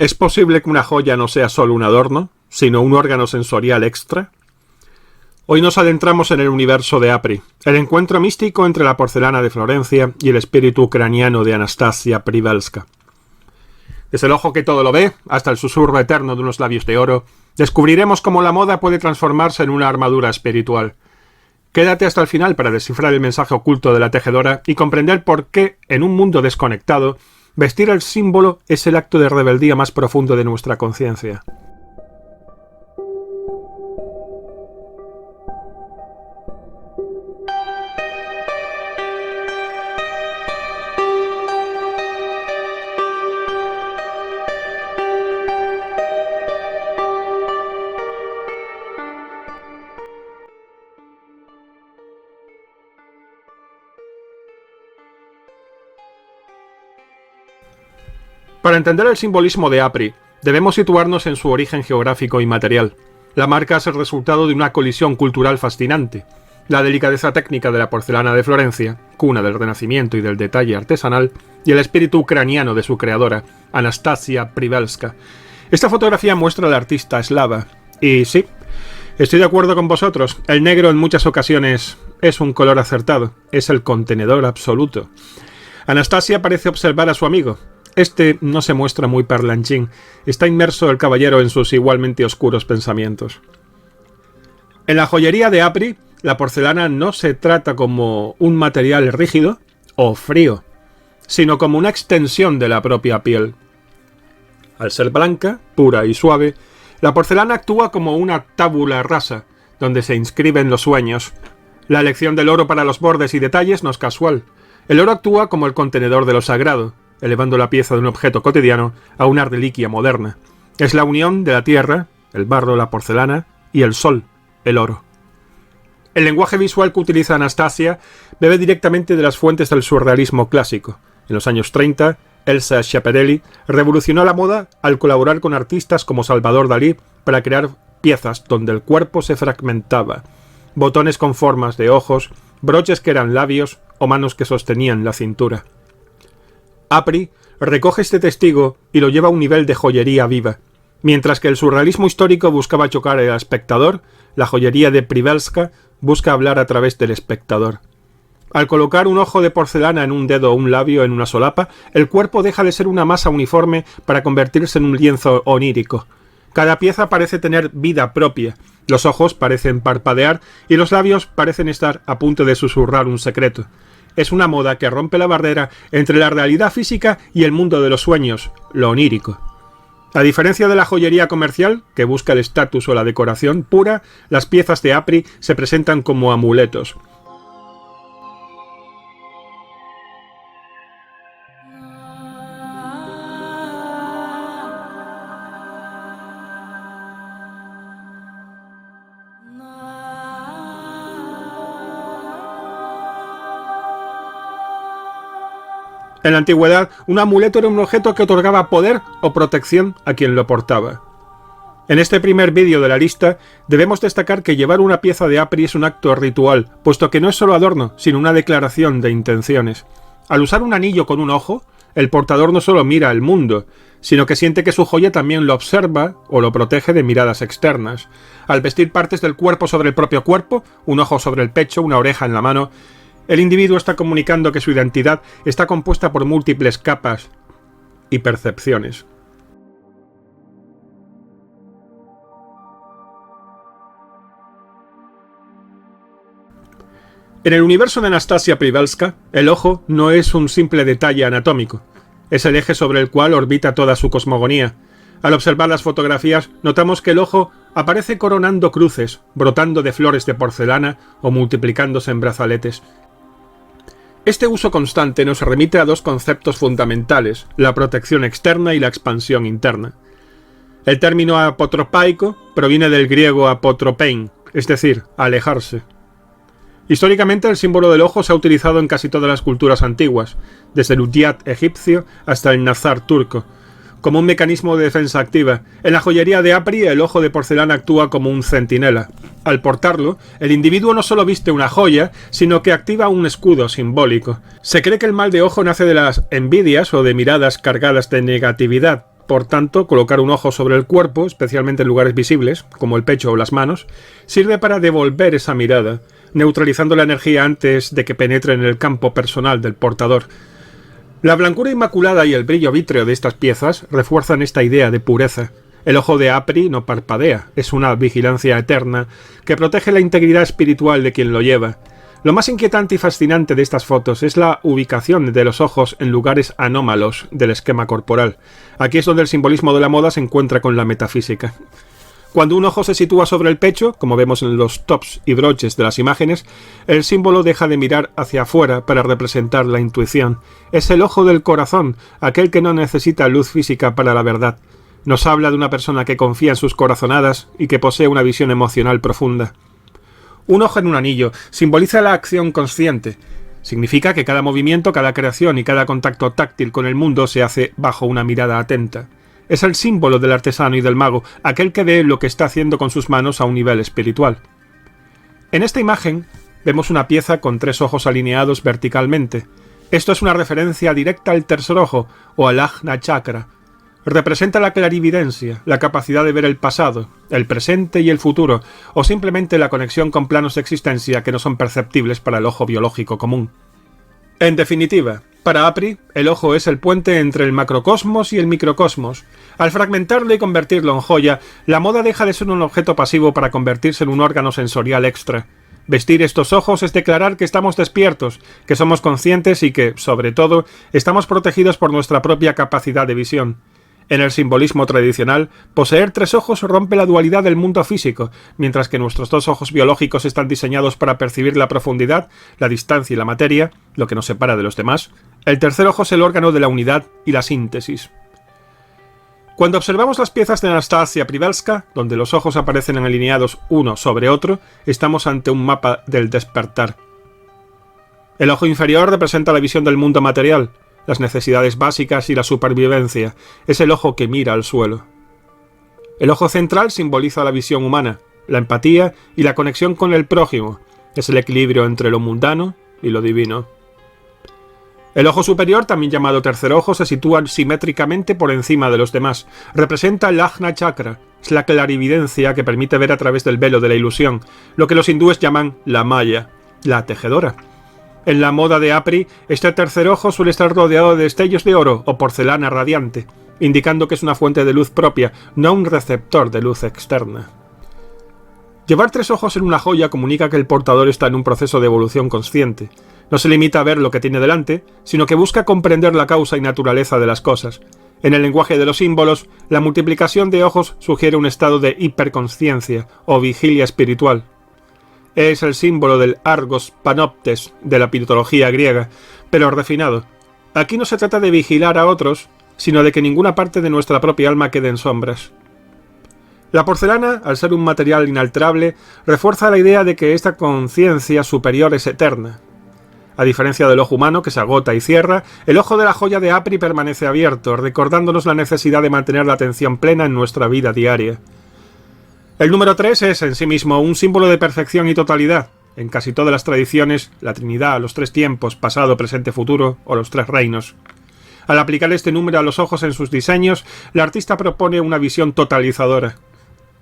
¿Es posible que una joya no sea solo un adorno, sino un órgano sensorial extra? Hoy nos adentramos en el universo de Apri, el encuentro místico entre la porcelana de Florencia y el espíritu ucraniano de Anastasia Przybylska. Desde el ojo que todo lo ve, hasta el susurro eterno de unos labios de oro, descubriremos cómo la moda puede transformarse en una armadura espiritual. Quédate hasta el final para descifrar el mensaje oculto de la tejedora y comprender por qué, en un mundo desconectado, vestir el símbolo es el acto de rebeldía más profundo de nuestra conciencia. Para entender el simbolismo de Apri, debemos situarnos en su origen geográfico y material. La marca es el resultado de una colisión cultural fascinante. La delicadeza técnica de la porcelana de Florencia, cuna del Renacimiento y del detalle artesanal, y el espíritu ucraniano de su creadora, Anastasia Przybylska. Esta fotografía muestra al artista eslava. Y sí, estoy de acuerdo con vosotros, el negro en muchas ocasiones es un color acertado, es el contenedor absoluto. Anastasia parece observar a su amigo. Este no se muestra muy parlanchín, está inmerso el caballero en sus igualmente oscuros pensamientos. En la joyería de Apri, la porcelana no se trata como un material rígido o frío, sino como una extensión de la propia piel. Al ser blanca, pura y suave, la porcelana actúa como una tabula rasa, donde se inscriben los sueños. La elección del oro para los bordes y detalles no es casual. El oro actúa como el contenedor de lo sagrado, elevando la pieza de un objeto cotidiano a una reliquia moderna. Es la unión de la tierra, el barro, la porcelana, y el sol, el oro. El lenguaje visual que utiliza Anastasia bebe directamente de las fuentes del surrealismo clásico. En los años 30, Elsa Schiaparelli revolucionó la moda al colaborar con artistas como Salvador Dalí para crear piezas donde el cuerpo se fragmentaba. Botones con formas de ojos, broches que eran labios o manos que sostenían la cintura. Apri recoge este testigo y lo lleva a un nivel de joyería viva. Mientras que el surrealismo histórico buscaba chocar al espectador, la joyería de Przybylska busca hablar a través del espectador. Al colocar un ojo de porcelana en un dedo o un labio en una solapa, el cuerpo deja de ser una masa uniforme para convertirse en un lienzo onírico. Cada pieza parece tener vida propia, los ojos parecen parpadear y los labios parecen estar a punto de susurrar un secreto. Es una moda que rompe la barrera entre la realidad física y el mundo de los sueños, lo onírico. A diferencia de la joyería comercial, que busca el estatus o la decoración pura, las piezas de Apri se presentan como amuletos. En la antigüedad, un amuleto era un objeto que otorgaba poder o protección a quien lo portaba. En este primer vídeo de la lista, debemos destacar que llevar una pieza de Apri es un acto ritual, puesto que no es solo adorno, sino una declaración de intenciones. Al usar un anillo con un ojo, el portador no solo mira el mundo, sino que siente que su joya también lo observa o lo protege de miradas externas. Al vestir partes del cuerpo sobre el propio cuerpo, un ojo sobre el pecho, una oreja en la mano, el individuo está comunicando que su identidad está compuesta por múltiples capas y percepciones. En el universo de Anastasia Przybylska, el ojo no es un simple detalle anatómico, es el eje sobre el cual orbita toda su cosmogonía. Al observar las fotografías, notamos que el ojo aparece coronando cruces, brotando de flores de porcelana o multiplicándose en brazaletes. Este uso constante nos remite a dos conceptos fundamentales, la protección externa y la expansión interna. El término apotropaico proviene del griego apotropein, es decir, alejarse. Históricamente el símbolo del ojo se ha utilizado en casi todas las culturas antiguas, desde el udyat egipcio hasta el nazar turco, como un mecanismo de defensa activa. En la joyería de Apri, el ojo de porcelana actúa como un centinela. Al portarlo, el individuo no solo viste una joya, sino que activa un escudo simbólico. Se cree que el mal de ojo nace de las envidias o de miradas cargadas de negatividad, Por tanto, colocar un ojo sobre el cuerpo, especialmente en lugares visibles, como el pecho o las manos, sirve para devolver esa mirada, neutralizando la energía antes de que penetre en el campo personal del portador. La blancura inmaculada y el brillo vítreo de estas piezas refuerzan esta idea de pureza. El ojo de Apri no parpadea, es una vigilancia eterna que protege la integridad espiritual de quien lo lleva. Lo más inquietante y fascinante de estas fotos es la ubicación de los ojos en lugares anómalos del esquema corporal. Aquí es donde el simbolismo de la moda se encuentra con la metafísica. Cuando un ojo se sitúa sobre el pecho, como vemos en los tops y broches de las imágenes, el símbolo deja de mirar hacia afuera para representar la intuición. Es el ojo del corazón, aquel que no necesita luz física para la verdad. Nos habla de una persona que confía en sus corazonadas y que posee una visión emocional profunda. Un ojo en un anillo simboliza la acción consciente. Significa que cada movimiento, cada creación y cada contacto táctil con el mundo se hace bajo una mirada atenta. Es el símbolo del artesano y del mago, aquel que ve lo que está haciendo con sus manos a un nivel espiritual. En esta imagen vemos una pieza con 3 ojos alineados verticalmente. Esto es una referencia directa al tercer ojo, o al Ajna Chakra. Representa la clarividencia, la capacidad de ver el pasado, el presente y el futuro, o simplemente la conexión con planos de existencia que no son perceptibles para el ojo biológico común. En definitiva, para Apri, el ojo es el puente entre el macrocosmos y el microcosmos. Al fragmentarlo y convertirlo en joya, la moda deja de ser un objeto pasivo para convertirse en un órgano sensorial extra. Vestir estos ojos es declarar que estamos despiertos, que somos conscientes y que, sobre todo, estamos protegidos por nuestra propia capacidad de visión. En el simbolismo tradicional, poseer 3 ojos rompe la dualidad del mundo físico, mientras que nuestros 2 ojos biológicos están diseñados para percibir la profundidad, la distancia y la materia, lo que nos separa de los demás. El tercer ojo es el órgano de la unidad y la síntesis. Cuando observamos las piezas de Anastasia Przybylska, donde los ojos aparecen alineados uno sobre otro, estamos ante un mapa del despertar. El ojo inferior representa la visión del mundo material, las necesidades básicas y la supervivencia. Es el ojo que mira al suelo. El ojo central simboliza la visión humana, la empatía y la conexión con el prójimo. Es el equilibrio entre lo mundano y lo divino. El ojo superior, también llamado tercer ojo, se sitúa simétricamente por encima de los demás. Representa el Ajna Chakra. Es la clarividencia que permite ver a través del velo de la ilusión, lo que los hindúes llaman la Maya, la tejedora. En la moda de Apri, este tercer ojo suele estar rodeado de destellos de oro o porcelana radiante, indicando que es una fuente de luz propia, no un receptor de luz externa. Llevar 3 ojos en una joya comunica que el portador está en un proceso de evolución consciente. No se limita a ver lo que tiene delante, sino que busca comprender la causa y naturaleza de las cosas. En el lenguaje de los símbolos, la multiplicación de ojos sugiere un estado de hiperconsciencia o vigilia espiritual. Es el símbolo del Argos Panoptes de la mitología griega, pero refinado. Aquí no se trata de vigilar a otros, sino de que ninguna parte de nuestra propia alma quede en sombras. La porcelana, al ser un material inalterable, refuerza la idea de que esta conciencia superior es eterna. A diferencia del ojo humano, que se agota y cierra, el ojo de la joya de Apri permanece abierto, recordándonos la necesidad de mantener la atención plena en nuestra vida diaria. El número 3 es en sí mismo un símbolo de perfección y totalidad. En casi todas las tradiciones, la Trinidad, los 3 tiempos, pasado, presente, futuro, o los 3 reinos. Al aplicar este número a los ojos en sus diseños, la artista propone una visión totalizadora.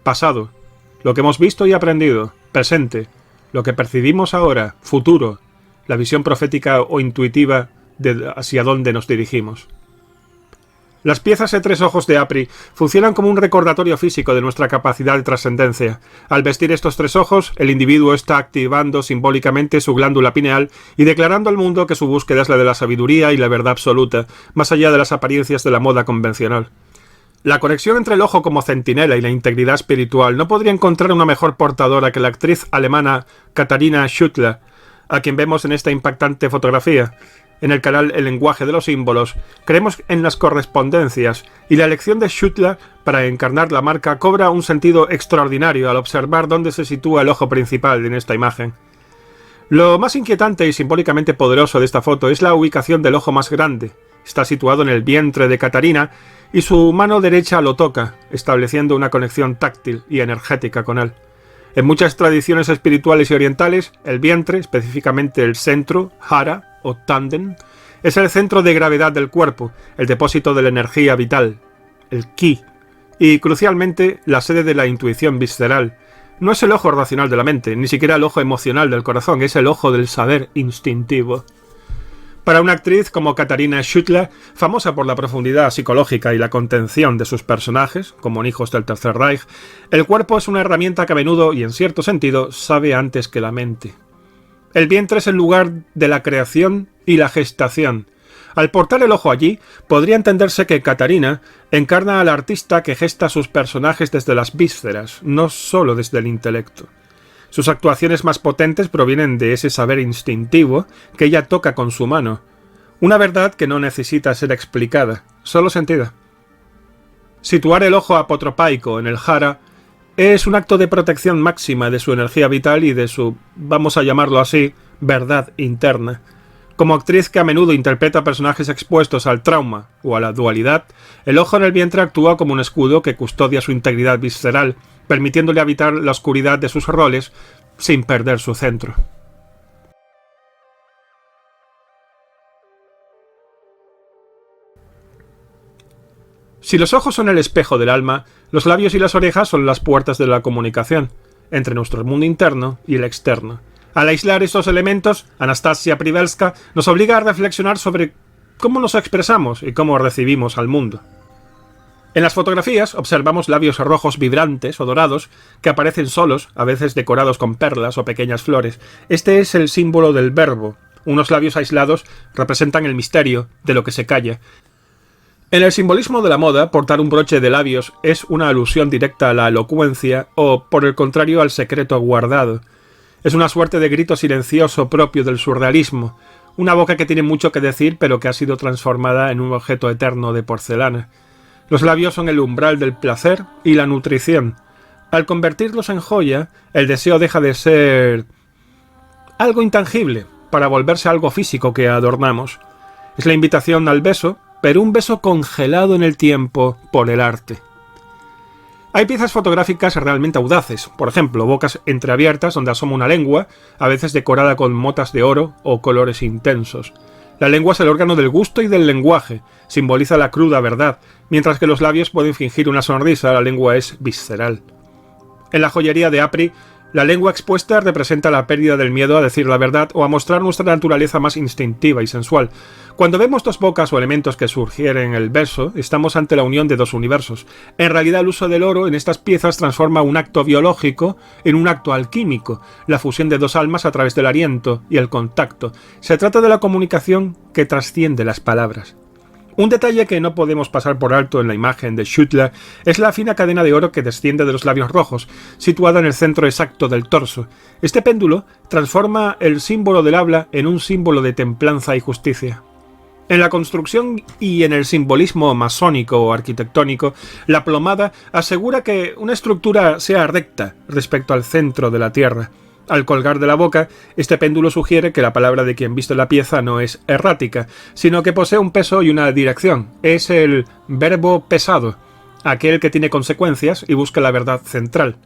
Pasado, lo que hemos visto y aprendido. Presente, lo que percibimos ahora. Futuro, la visión profética o intuitiva de hacia dónde nos dirigimos. Las piezas de 3 ojos de Apri funcionan como un recordatorio físico de nuestra capacidad de trascendencia. Al vestir estos 3 ojos, el individuo está activando simbólicamente su glándula pineal y declarando al mundo que su búsqueda es la de la sabiduría y la verdad absoluta, más allá de las apariencias de la moda convencional. La conexión entre el ojo como centinela y la integridad espiritual no podría encontrar una mejor portadora que la actriz alemana Katharina Schüttler, a quien vemos en esta impactante fotografía. En el canal El lenguaje de los símbolos, creemos en las correspondencias, y la elección de Schüttler para encarnar la marca cobra un sentido extraordinario al observar dónde se sitúa el ojo principal en esta imagen. Lo más inquietante y simbólicamente poderoso de esta foto es la ubicación del ojo más grande. Está situado en el vientre de Katharina y su mano derecha lo toca, estableciendo una conexión táctil y energética con él. En muchas tradiciones espirituales y orientales, el vientre, específicamente el centro, Hara o Tanden, es el centro de gravedad del cuerpo, el depósito de la energía vital. el ki, y crucialmente la sede de la intuición visceral. No es el ojo racional de la mente, ni siquiera el ojo emocional del corazón, es el ojo del saber instintivo. Para una actriz como Katarina Schüttler, famosa por la profundidad psicológica y la contención de sus personajes, como en Hijos del Tercer Reich, el cuerpo es una herramienta que a menudo, y en cierto sentido, sabe antes que la mente. El vientre es el lugar de la creación y la gestación. Al portar el ojo allí, podría entenderse que Katarina encarna al artista que gesta sus personajes desde las vísceras, no solo desde el intelecto. Sus actuaciones más potentes provienen de ese saber instintivo que ella toca con su mano, una verdad que no necesita ser explicada, solo sentida. Situar el ojo apotropaico en el jara es un acto de protección máxima de su energía vital y de su, vamos a llamarlo así, verdad interna. Como actriz que a menudo interpreta personajes expuestos al trauma o a la dualidad, el ojo en el vientre actúa como un escudo que custodia su integridad visceral, permitiéndole habitar la oscuridad de sus roles sin perder su centro. Si los ojos son el espejo del alma, los labios y las orejas son las puertas de la comunicación entre nuestro mundo interno y el externo. Al aislar estos elementos, Anastasia Przybylska nos obliga a reflexionar sobre cómo nos expresamos y cómo recibimos al mundo. En las fotografías observamos labios rojos vibrantes o dorados que aparecen solos, a veces decorados con perlas o pequeñas flores. Este es el símbolo del verbo. Unos labios aislados representan el misterio de lo que se calla. En el simbolismo de la moda, portar un broche de labios es una alusión directa a la elocuencia o, por el contrario, al secreto guardado. Es una suerte de grito silencioso propio del surrealismo, una boca que tiene mucho que decir pero que ha sido transformada en un objeto eterno de porcelana. Los labios son el umbral del placer y la nutrición. Al convertirlos en joya, el deseo deja de ser algo intangible para volverse algo físico que adornamos. Es la invitación al beso, pero un beso congelado en el tiempo por el arte. Hay piezas fotográficas realmente audaces, por ejemplo, bocas entreabiertas donde asoma una lengua, a veces decorada con motas de oro o colores intensos. La lengua es el órgano del gusto y del lenguaje, simboliza la cruda verdad, mientras que los labios pueden fingir una sonrisa, la lengua es visceral. En la joyería de Apri, la lengua expuesta representa la pérdida del miedo a decir la verdad o a mostrar nuestra naturaleza más instintiva y sensual. Cuando vemos dos bocas o elementos que sugieren el beso, estamos ante la unión de dos universos. En realidad, el uso del oro en estas piezas transforma un acto biológico en un acto alquímico, la fusión de dos almas a través del aliento y el contacto. Se trata de la comunicación que trasciende las palabras. Un detalle que no podemos pasar por alto en la imagen de Schüttler es la fina cadena de oro que desciende de los labios rojos, situada en el centro exacto del torso. Este péndulo transforma el símbolo del habla en un símbolo de templanza y justicia. En la construcción y en el simbolismo masónico o arquitectónico, la plomada asegura que una estructura sea recta respecto al centro de la tierra. Al colgar de la boca, este péndulo sugiere que la palabra de quien viste la pieza no es errática, sino que posee un peso y una dirección. Es el verbo pesado, aquel que tiene consecuencias y busca la verdad central.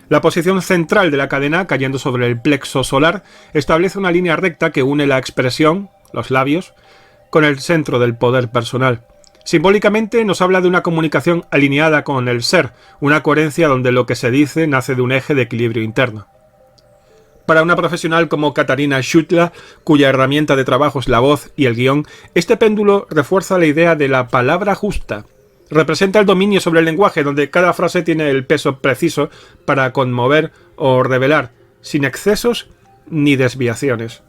La posición central de la cadena, cayendo sobre el plexo solar, establece una línea recta que une la expresión, los labios, con el centro del poder personal. Simbólicamente nos habla de una comunicación alineada con el ser, una coherencia donde lo que se dice nace de un eje de equilibrio interno. Para una profesional como Katarina Schüttler, cuya herramienta de trabajo es la voz y el guión, este péndulo refuerza la idea de la palabra justa. Representa el dominio sobre el lenguaje, donde cada frase tiene el peso preciso para conmover o revelar, sin excesos ni desviaciones.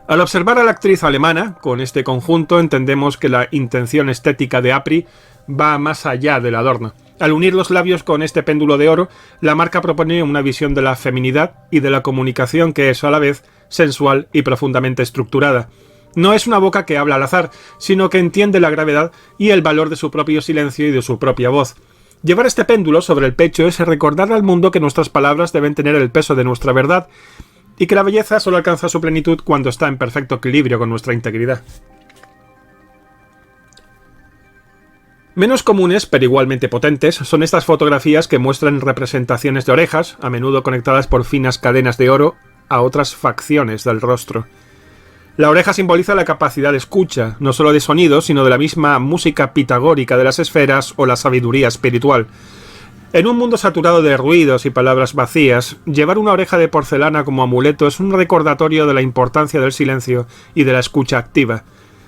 Al observar a la actriz alemana, con este conjunto entendemos que la intención estética de Apri va más allá del adorno. Al unir los labios con este péndulo de oro, la marca propone una visión de la feminidad y de la comunicación que es a la vez sensual y profundamente estructurada. No es una boca que habla al azar, sino que entiende la gravedad y el valor de su propio silencio y de su propia voz. Llevar este péndulo sobre el pecho es recordar al mundo que nuestras palabras deben tener el peso de nuestra verdad y que la belleza solo alcanza su plenitud cuando está en perfecto equilibrio con nuestra integridad. Menos comunes, pero igualmente potentes, son estas fotografías que muestran representaciones de orejas, a menudo conectadas por finas cadenas de oro, a otras facciones del rostro. La oreja simboliza la capacidad de escucha, no solo de sonido, sino de la misma música pitagórica de las esferas o la sabiduría espiritual. En un mundo saturado de ruidos y palabras vacías, llevar una oreja de porcelana como amuleto es un recordatorio de la importancia del silencio y de la escucha activa.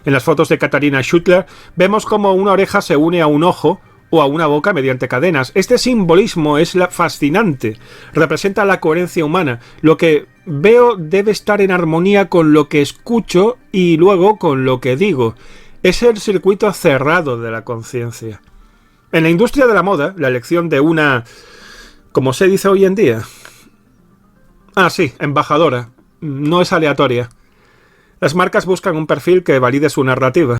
En las fotos de Katharina Schuttler vemos cómo una oreja se une a un ojo o a una boca mediante cadenas. Este simbolismo es fascinante, representa la coherencia humana. Lo que veo debe estar en armonía con lo que escucho y luego con lo que digo. Es el circuito cerrado de la conciencia. En la industria de la moda, la elección de una... ¿cómo se dice hoy en día? Embajadora. No es aleatoria. Las marcas buscan un perfil que valide su narrativa.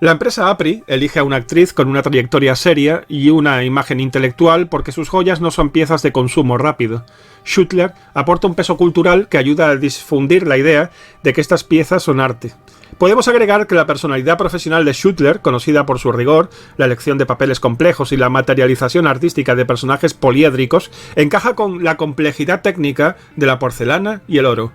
La empresa Apri elige a una actriz con una trayectoria seria y una imagen intelectual porque sus joyas no son piezas de consumo rápido. Schuttler aporta un peso cultural que ayuda a difundir la idea de que estas piezas son arte. Podemos agregar que la personalidad profesional de Schuttler, conocida por su rigor, la elección de papeles complejos y la materialización artística de personajes poliédricos, encaja con la complejidad técnica de la porcelana y el oro.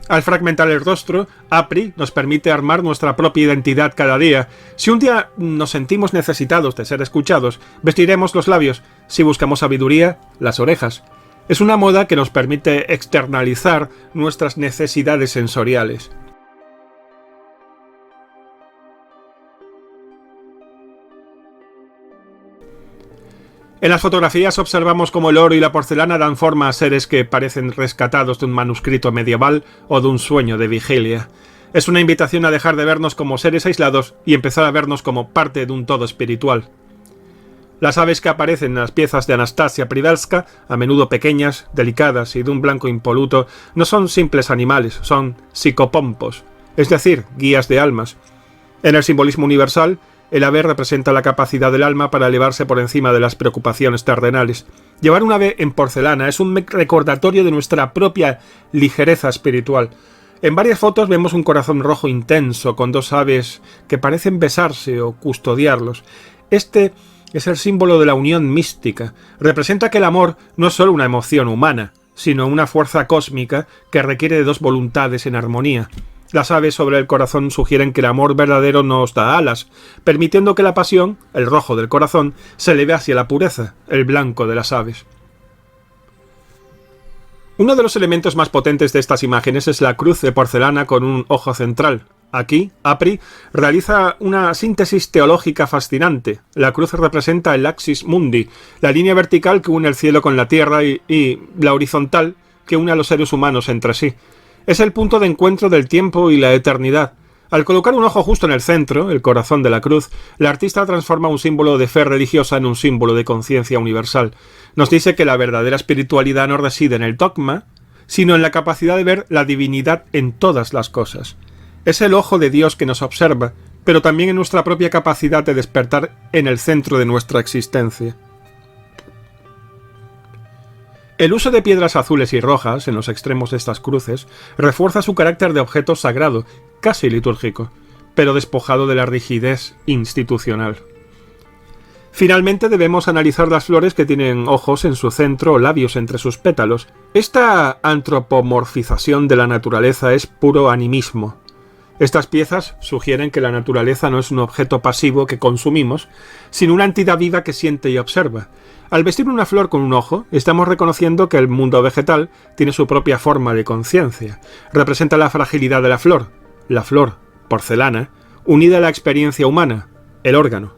Al fragmentar el rostro, Apri nos permite armar nuestra propia identidad cada día. Si un día nos sentimos necesitados de ser escuchados, vestiremos los labios. Si buscamos sabiduría, las orejas. Es una moda que nos permite externalizar nuestras necesidades sensoriales. En las fotografías observamos cómo el oro y la porcelana dan forma a seres que parecen rescatados de un manuscrito medieval o de un sueño de vigilia. Es una invitación a dejar de vernos como seres aislados y empezar a vernos como parte de un todo espiritual. Las aves que aparecen en las piezas de Anastasia Privalska, a menudo pequeñas, delicadas y de un blanco impoluto, no son simples animales, son psicopompos, es decir, guías de almas. En el simbolismo universal, el ave representa la capacidad del alma para elevarse por encima de las preocupaciones terrenales. Llevar un ave en porcelana es un recordatorio de nuestra propia ligereza espiritual. En varias fotos vemos un corazón rojo intenso con dos aves que parecen besarse o custodiarlos. Este es el símbolo de la unión mística. Representa que el amor no es solo una emoción humana, sino una fuerza cósmica que requiere de dos voluntades en armonía. Las aves sobre el corazón sugieren que el amor verdadero nos da alas, permitiendo que la pasión, el rojo del corazón, se eleve hacia la pureza, el blanco de las aves. Uno de los elementos más potentes de estas imágenes es la cruz de porcelana con un ojo central. Aquí, Apri realiza una síntesis teológica fascinante. La cruz representa el axis mundi, la línea vertical que une el cielo con la tierra y la horizontal que une a los seres humanos entre sí. Es el punto de encuentro del tiempo y la eternidad. Al colocar un ojo justo en el centro, el corazón de la cruz, la artista transforma un símbolo de fe religiosa en un símbolo de conciencia universal. Nos dice que la verdadera espiritualidad no reside en el dogma, sino en la capacidad de ver la divinidad en todas las cosas. Es el ojo de Dios que nos observa, pero también en nuestra propia capacidad de despertar en el centro de nuestra existencia. El uso de piedras azules y rojas en los extremos de estas cruces refuerza su carácter de objeto sagrado, casi litúrgico, pero despojado de la rigidez institucional. Finalmente debemos analizar las flores que tienen ojos en su centro o labios entre sus pétalos. Esta antropomorfización de la naturaleza es puro animismo. Estas piezas sugieren que la naturaleza no es un objeto pasivo que consumimos, sino una entidad viva que siente y observa. Al vestir una flor con un ojo, estamos reconociendo que el mundo vegetal tiene su propia forma de conciencia. Representa la fragilidad de la flor, porcelana, unida a la experiencia humana, el órgano.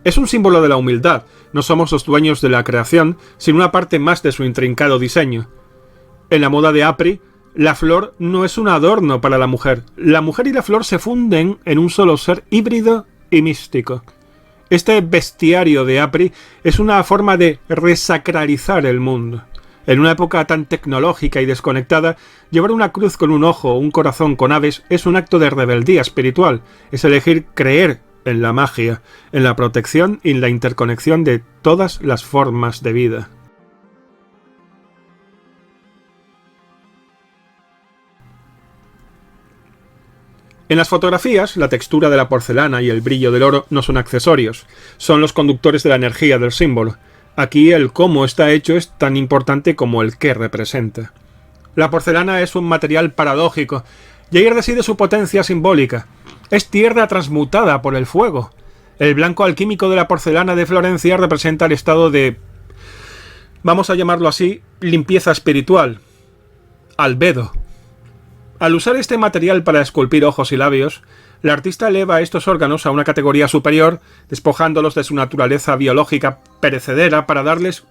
Es un símbolo de la humildad. No somos los dueños de la creación, sino una parte más de su intrincado diseño. En la moda de Apri, la flor no es un adorno para la mujer. La mujer y la flor se funden en un solo ser híbrido y místico. Este bestiario de Apri es una forma de resacralizar el mundo. En una época tan tecnológica y desconectada, llevar una cruz con un ojo o un corazón con aves es un acto de rebeldía espiritual. Es elegir creer en la magia, en la protección y en la interconexión de todas las formas de vida. En las fotografías, la textura de la porcelana y el brillo del oro no son accesorios, son los conductores de la energía del símbolo. Aquí el cómo está hecho es tan importante como el qué representa. La porcelana es un material paradójico, y ahí reside su potencia simbólica. Es tierra transmutada por el fuego. El blanco alquímico de la porcelana de Florencia representa el estado de, vamos a llamarlo así, limpieza espiritual, albedo. Al usar este material para esculpir ojos y labios, el artista eleva estos órganos a una categoría superior, despojándolos de su naturaleza biológica perecedera para darles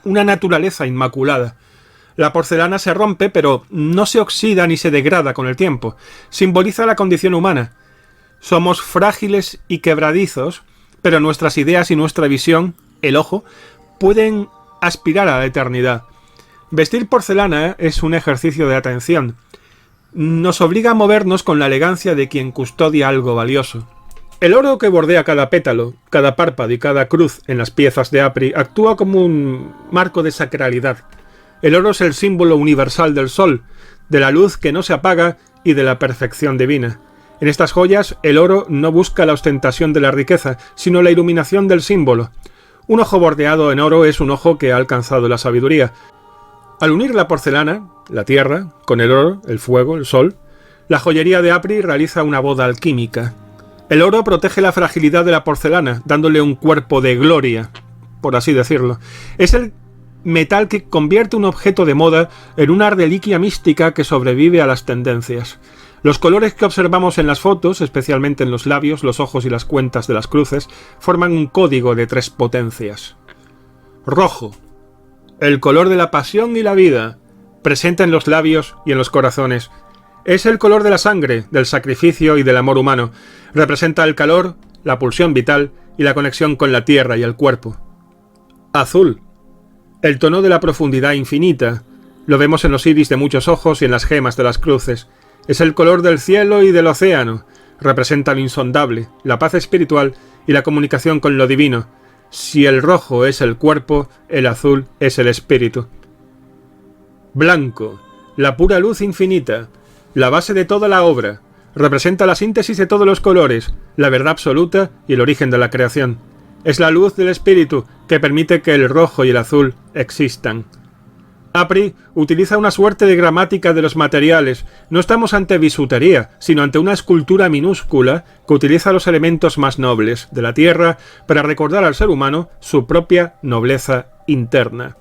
una naturaleza inmaculada. La porcelana se rompe, pero no se oxida ni se degrada con el tiempo. Simboliza la condición humana. Somos frágiles y quebradizos, pero nuestras ideas y nuestra visión, el ojo, pueden aspirar a la eternidad. Vestir porcelana es un ejercicio de atención. Nos obliga a movernos con la elegancia de quien custodia algo valioso. El oro que bordea cada pétalo, cada párpado y cada cruz en las piezas de Apri actúa como un marco de sacralidad. El oro es el símbolo universal del sol, de la luz que no se apaga y de la perfección divina. En estas joyas, el oro no busca la ostentación de la riqueza, sino la iluminación del símbolo. Un ojo bordeado en oro es un ojo que ha alcanzado la sabiduría. Al unir la porcelana, la tierra, con el oro, el fuego, el sol, la joyería de Apri realiza una boda alquímica. El oro protege la fragilidad de la porcelana, dándole un cuerpo de gloria, por así decirlo. Es el metal que convierte un objeto de moda en una reliquia mística que sobrevive a las tendencias. Los colores que observamos en las fotos, especialmente en los labios, los ojos y las cuentas de las cruces, forman un código de 3 potencias. Rojo, el color de la pasión y la vida, presente en los labios y en los corazones. Es el color de la sangre, del sacrificio y del amor humano. Representa el calor, la pulsión vital y la conexión con la tierra y el cuerpo. Azul, el tono de la profundidad infinita. Lo vemos en los iris de muchos ojos y en las gemas de las cruces. Es el color del cielo y del océano. Representa lo insondable, la paz espiritual y la comunicación con lo divino. Si el rojo es el cuerpo, el azul es el espíritu. Blanco, la pura luz infinita, la base de toda la obra. Representa la síntesis de todos los colores, la verdad absoluta y el origen de la creación. Es la luz del espíritu que permite que el rojo y el azul existan. Apri utiliza una suerte de gramática de los materiales. No estamos ante bisutería, sino ante una escultura minúscula que utiliza los elementos más nobles de la tierra para recordar al ser humano su propia nobleza interna.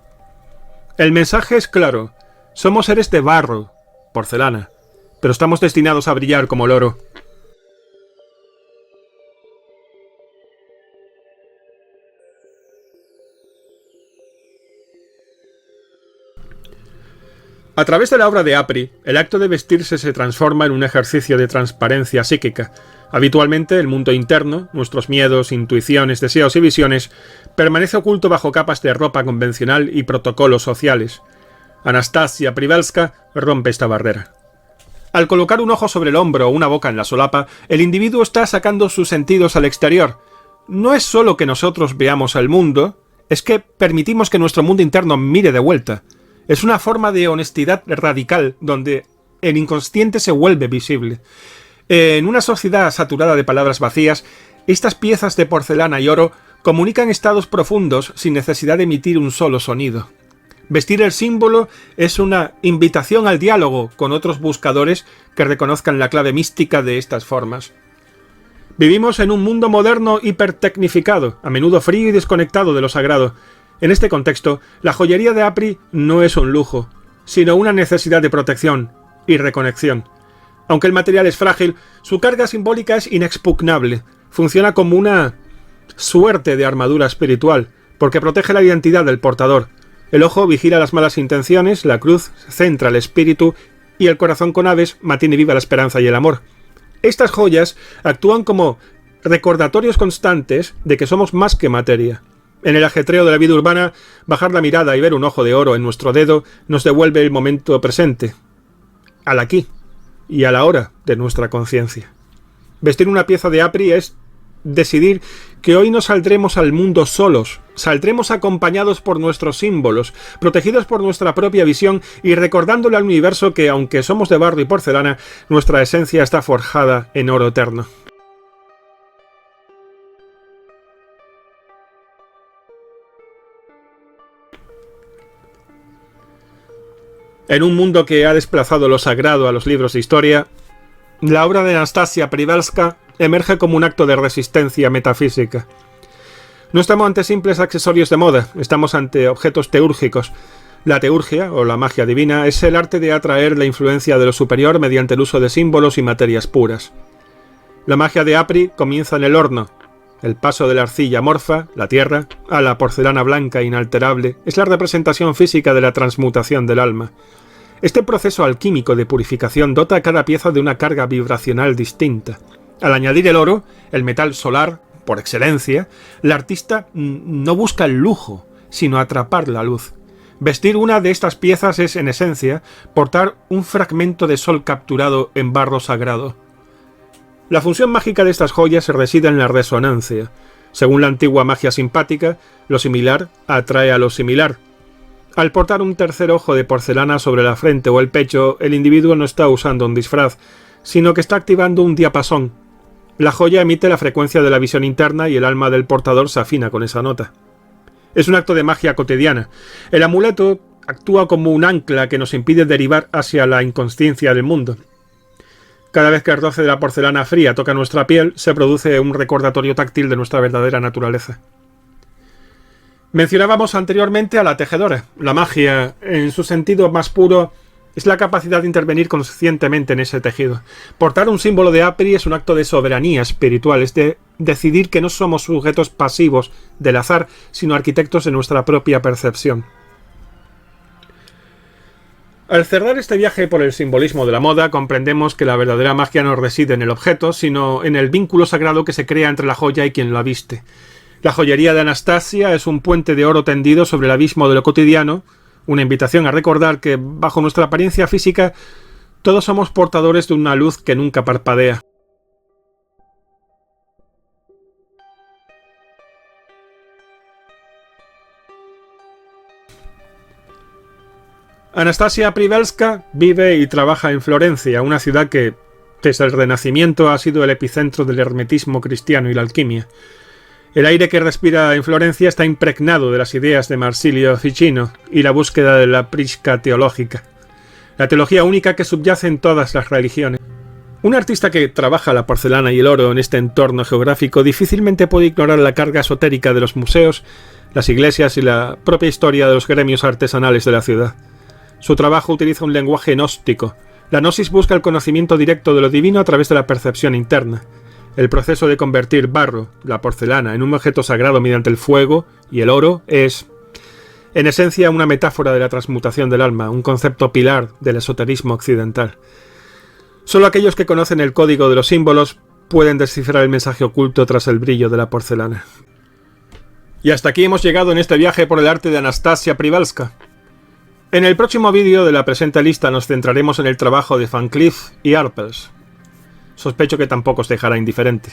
El mensaje es claro. Somos seres de barro, porcelana, pero estamos destinados a brillar como el oro. A través de la obra de Apri, el acto de vestirse se transforma en un ejercicio de transparencia psíquica. Habitualmente, el mundo interno, nuestros miedos, intuiciones, deseos y visiones, permanece oculto bajo capas de ropa convencional y protocolos sociales. Anastasia Przybylska rompe esta barrera. Al colocar un ojo sobre el hombro o una boca en la solapa, el individuo está sacando sus sentidos al exterior. No es solo que nosotros veamos el mundo, es que permitimos que nuestro mundo interno mire de vuelta. Es una forma de honestidad radical donde el inconsciente se vuelve visible. En una sociedad saturada de palabras vacías, estas piezas de porcelana y oro comunican estados profundos sin necesidad de emitir un solo sonido. Vestir el símbolo es una invitación al diálogo con otros buscadores que reconozcan la clave mística de estas formas. Vivimos en un mundo moderno hipertecnificado, a menudo frío y desconectado de lo sagrado. En este contexto, la joyería de Apri no es un lujo, sino una necesidad de protección y reconexión. Aunque el material es frágil, su carga simbólica es inexpugnable. Funciona como una suerte de armadura espiritual, porque protege la identidad del portador. El ojo vigila las malas intenciones, la cruz centra el espíritu y el corazón con aves mantiene viva la esperanza y el amor. Estas joyas actúan como recordatorios constantes de que somos más que materia. En el ajetreo de la vida urbana, bajar la mirada y ver un ojo de oro en nuestro dedo nos devuelve el momento presente, al aquí y a la hora de nuestra conciencia. Vestir una pieza de Apri es decidir que hoy no saldremos al mundo solos, saldremos acompañados por nuestros símbolos, protegidos por nuestra propia visión y recordándole al universo que, aunque somos de barro y porcelana, nuestra esencia está forjada en oro eterno. En un mundo que ha desplazado lo sagrado a los libros de historia, la obra de Anastasia Przybylska emerge como un acto de resistencia metafísica. No estamos ante simples accesorios de moda, estamos ante objetos teúrgicos. La teurgia, o la magia divina, es el arte de atraer la influencia de lo superior mediante el uso de símbolos y materias puras. La magia de Apri comienza en el horno. El paso de la arcilla amorfa, la tierra, a la porcelana blanca e inalterable es la representación física de la transmutación del alma. Este proceso alquímico de purificación dota a cada pieza de una carga vibracional distinta. Al añadir el oro, el metal solar, por excelencia, el artista no busca el lujo, sino atrapar la luz. Vestir una de estas piezas es, en esencia, portar un fragmento de sol capturado en barro sagrado. La función mágica de estas joyas reside en la resonancia. Según la antigua magia simpática, lo similar atrae a lo similar. Al portar un tercer ojo de porcelana sobre la frente o el pecho, el individuo no está usando un disfraz, sino que está activando un diapasón. La joya emite la frecuencia de la visión interna y el alma del portador se afina con esa nota. Es un acto de magia cotidiana. El amuleto actúa como un ancla que nos impide derivar hacia la inconsciencia del mundo. Cada vez que el roce de la porcelana fría toca nuestra piel, se produce un recordatorio táctil de nuestra verdadera naturaleza. Mencionábamos anteriormente a la tejedora. La magia, en su sentido más puro, es la capacidad de intervenir conscientemente en ese tejido. Portar un símbolo de Apri es un acto de soberanía espiritual, es de decidir que no somos sujetos pasivos del azar, sino arquitectos de nuestra propia percepción. Al cerrar este viaje por el simbolismo de la moda, comprendemos que la verdadera magia no reside en el objeto, sino en el vínculo sagrado que se crea entre la joya y quien la viste. La joyería de Anastasia es un puente de oro tendido sobre el abismo de lo cotidiano, una invitación a recordar que, bajo nuestra apariencia física, todos somos portadores de una luz que nunca parpadea. Anastasia Przybylska vive y trabaja en Florencia, una ciudad que, desde el Renacimiento, ha sido el epicentro del hermetismo cristiano y la alquimia. El aire que respira en Florencia está impregnado de las ideas de Marsilio Ficino y la búsqueda de la prisca teológica, la teología única que subyace en todas las religiones. Un artista que trabaja la porcelana y el oro en este entorno geográfico difícilmente puede ignorar la carga esotérica de los museos, las iglesias y la propia historia de los gremios artesanales de la ciudad. Su trabajo utiliza un lenguaje gnóstico. La gnosis busca el conocimiento directo de lo divino a través de la percepción interna. El proceso de convertir barro, la porcelana, en un objeto sagrado mediante el fuego y el oro es, en esencia, una metáfora de la transmutación del alma, un concepto pilar del esoterismo occidental. Solo aquellos que conocen el código de los símbolos pueden descifrar el mensaje oculto tras el brillo de la porcelana. Y hasta aquí hemos llegado en este viaje por el arte de Anastasia Przybylska. En el próximo vídeo de la presente lista nos centraremos en el trabajo de Van Cleef y Arpels. Sospecho que tampoco os dejará indiferente.